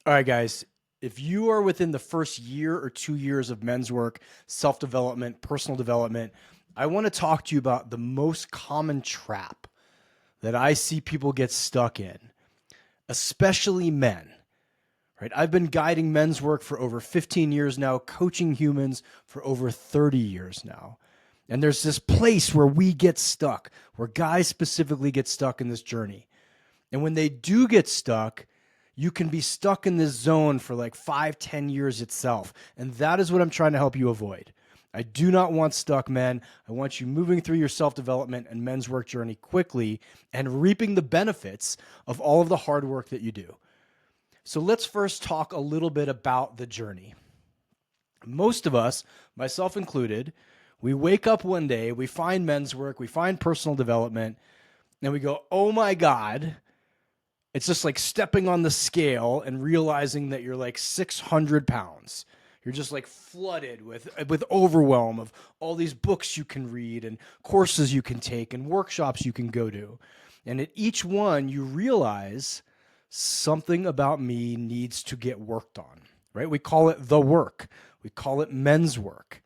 All right, guys. If you are within the first year or 2 years of men's work, self development, personal development, I want to talk to you about the most common trap that I see people get stuck in, especially men. Right? I've been guiding men's work for over 15 years now, coaching humans for over 30 years now. And there's this place where we get stuck, where guys specifically get stuck in this journey. And when they do get stuck, you can be stuck in this zone for like 5, 10 years itself. And that is what I'm trying to help you avoid. I do not want stuck men. I want you moving through your self-development and men's work journey quickly and reaping the benefits of all of the hard work that you do. So let's first talk a little bit about the journey. Most of us, myself included, we wake up one day, we find men's work, we find personal development, and we go, oh my God, it's just like stepping on the scale and realizing that you're like 600 pounds. You're just like flooded with overwhelm of all these books you can read and courses you can take and workshops you can go to. And at each one, you realize something about me needs to get worked on, right? We call it the work. We call it men's work.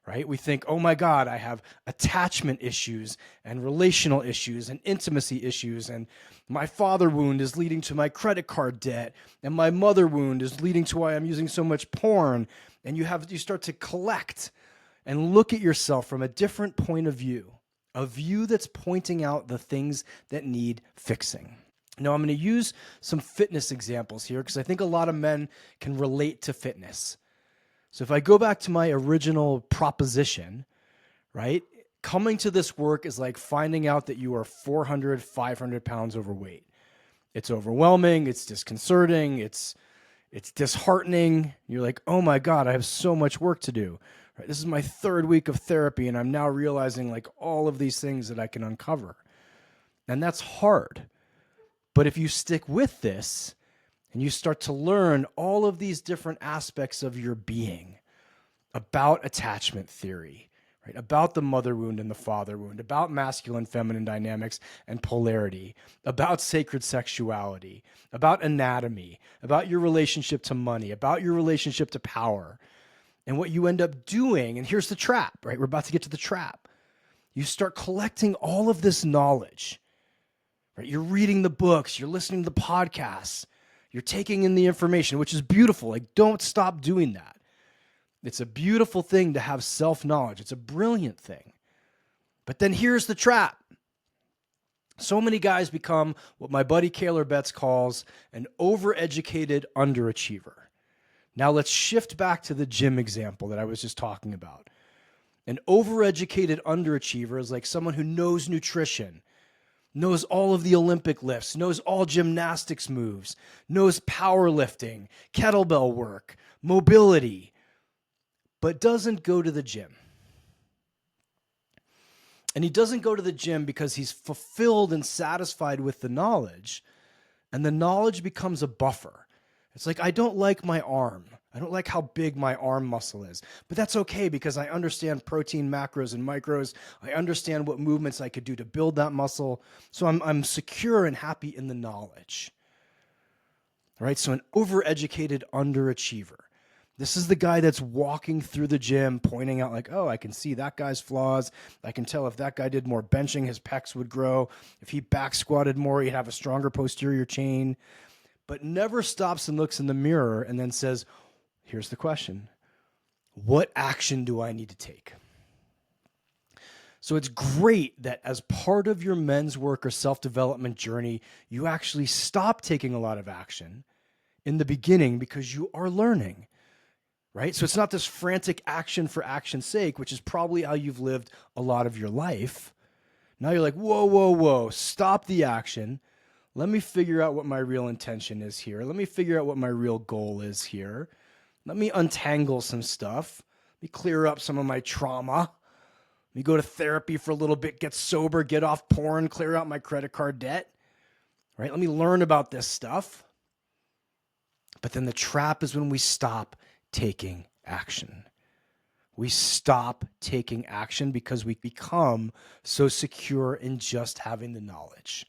Right? We think, oh my God, I have attachment issues and relational issues and intimacy issues, and my father wound is leading to my credit card debt, and my mother wound is leading to why I'm using so much porn. And you start to collect and look at yourself from a different point of view, a view that's pointing out the things that need fixing. Now, I'm going to use some fitness examples here because I think a lot of men can relate to fitness. So if I go back to my original proposition, right, coming to this work is like finding out that you are 400, 500 pounds overweight. It's overwhelming. It's disconcerting. It's disheartening. You're like, oh my God, I have so much work to do. Right? This is my third week of therapy, and I'm now realizing like all of these things that I can uncover. And that's hard. But if you stick with this, and you start to learn all of these different aspects of your being about attachment theory, right? About the mother wound and the father wound, about masculine, feminine dynamics and polarity, about sacred sexuality, about anatomy, about your relationship to money, about your relationship to power. And what you end up doing, and here's the trap, right? We're about to get to the trap. You start collecting all of this knowledge, right? You're reading the books, you're listening to the podcasts, you're taking in the information, which is beautiful. Like, don't stop doing that. It's a beautiful thing to have self-knowledge. It's a brilliant thing. But then here's the trap. So many guys become what my buddy Kaylor Betts calls an overeducated underachiever. Now let's shift back to the gym example that I was just talking about. An overeducated underachiever is like someone who knows nutrition, knows all of the Olympic lifts, knows all gymnastics moves, knows powerlifting, kettlebell work, mobility, but doesn't go to the gym. And he doesn't go to the gym because he's fulfilled and satisfied with the knowledge, and the knowledge becomes a buffer. It's like, I don't like my arm. I don't like how big my arm muscle is, but that's okay because I understand protein macros and micros. I understand what movements I could do to build that muscle. So I'm secure and happy in the knowledge. All right. So an overeducated underachiever. This is the guy that's walking through the gym, pointing out like, oh, I can see that guy's flaws. I can tell if that guy did more benching, his pecs would grow. If he back squatted more, he'd have a stronger posterior chain. But never stops and looks in the mirror and then says, here's the question. What action do I need to take? So it's great that as part of your men's work or self-development journey, you actually stop taking a lot of action in the beginning because you are learning, right? So it's not this frantic action for action's sake, which is probably how you've lived a lot of your life. Now you're like, whoa, whoa, whoa, stop the action. Let me figure out what my real intention is here. Let me figure out what my real goal is here. Let me untangle some stuff. Let me clear up some of my trauma. Let me go to therapy for a little bit, get sober, get off porn, clear out my credit card debt. Right? Let me learn about this stuff. But then the trap is when we stop taking action. We stop taking action because we become so secure in just having the knowledge.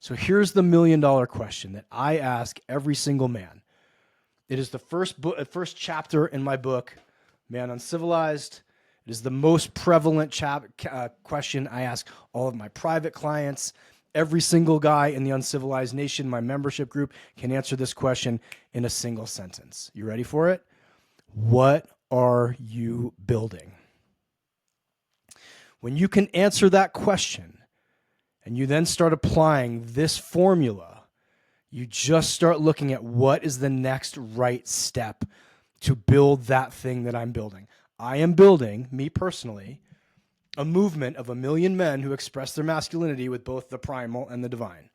So here's the $1 million question that I ask every single man. It is the first chapter in my book, Man Uncivilized. It is the most prevalent question I ask all of my private clients. Every single guy in the Uncivilized Nation, my membership group, can answer this question in a single sentence. You ready for it? What are you building? When you can answer that question and you then start applying this formula, you just start looking at what is the next right step to build that thing that I'm building. I am building, me personally, a movement of 1 million men who express their masculinity with both the primal and the divine.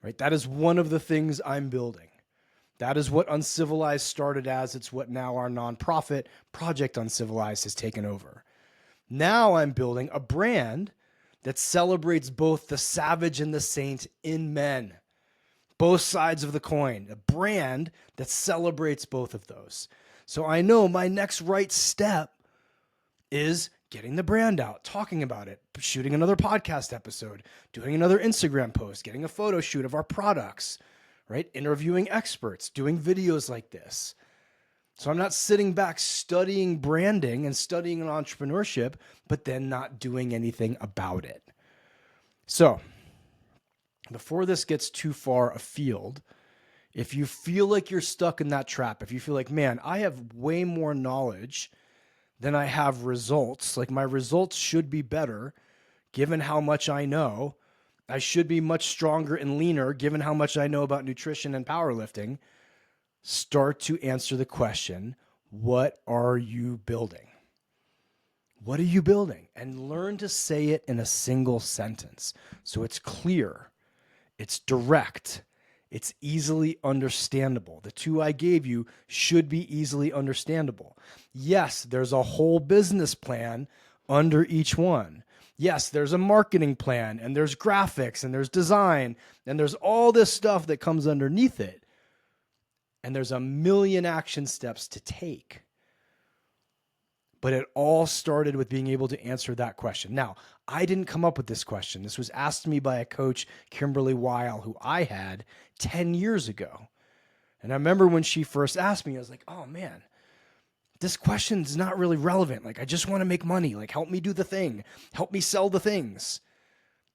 Right? That is one of the things I'm building. That is what Uncivilized started as. It's what now our nonprofit, Project Uncivilized, has taken over. Now I'm building a brand that celebrates both the savage and the saint in men. Both sides of the coin. A brand that celebrates both of those. So I know my next right step is getting the brand out, talking about it, shooting another podcast episode, doing another Instagram post, getting a photo shoot of our products, right? Interviewing experts, doing videos like this. So I'm not sitting back studying branding and studying entrepreneurship, but then not doing anything about it. So before this gets too far afield, if you feel like you're stuck in that trap, if you feel like, man, I have way more knowledge than I have results, like my results should be better given how much I know, I should be much stronger and leaner given how much I know about nutrition and powerlifting, start to answer the question, what are you building? What are you building? And learn to say it in a single sentence. So it's clear, it's direct, it's easily understandable. The two I gave you should be easily understandable. Yes, there's a whole business plan under each one. Yes, there's a marketing plan, and there's graphics, and there's design, and there's all this stuff that comes underneath it. And there's 1 million action steps to take. But it all started with being able to answer that question. Now, I didn't come up with this question. This was asked to me by a coach, Kimberly Weil, who I had 10 years ago. And I remember when she first asked me, I was like, oh man, this question's not really relevant. Like, I just want to make money. Like, help me do the thing. Help me sell the things.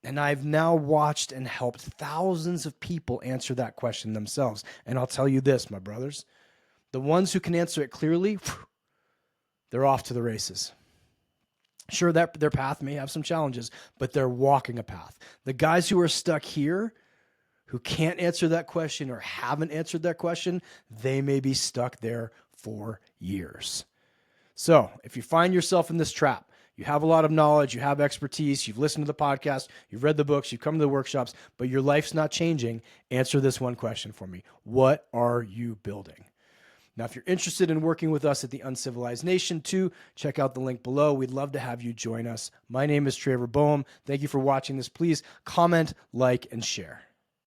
And I've now watched and helped thousands of people answer that question themselves. And I'll tell you this, my brothers, the ones who can answer it clearly, they're off to the races. Sure, their path may have some challenges, but they're walking a path. The guys who are stuck here, who can't answer that question or haven't answered that question, they may be stuck there for years. So if you find yourself in this trap, you have a lot of knowledge, you have expertise, you've listened to the podcast, you've read the books, you've come to the workshops, but your life's not changing, answer this one question for me. What are you building? Now, if you're interested in working with us at the Uncivilized Nation too, check out the link below. We'd love to have you join us. My name is Traver Boehm. Thank you for watching this. Please comment, like, and share.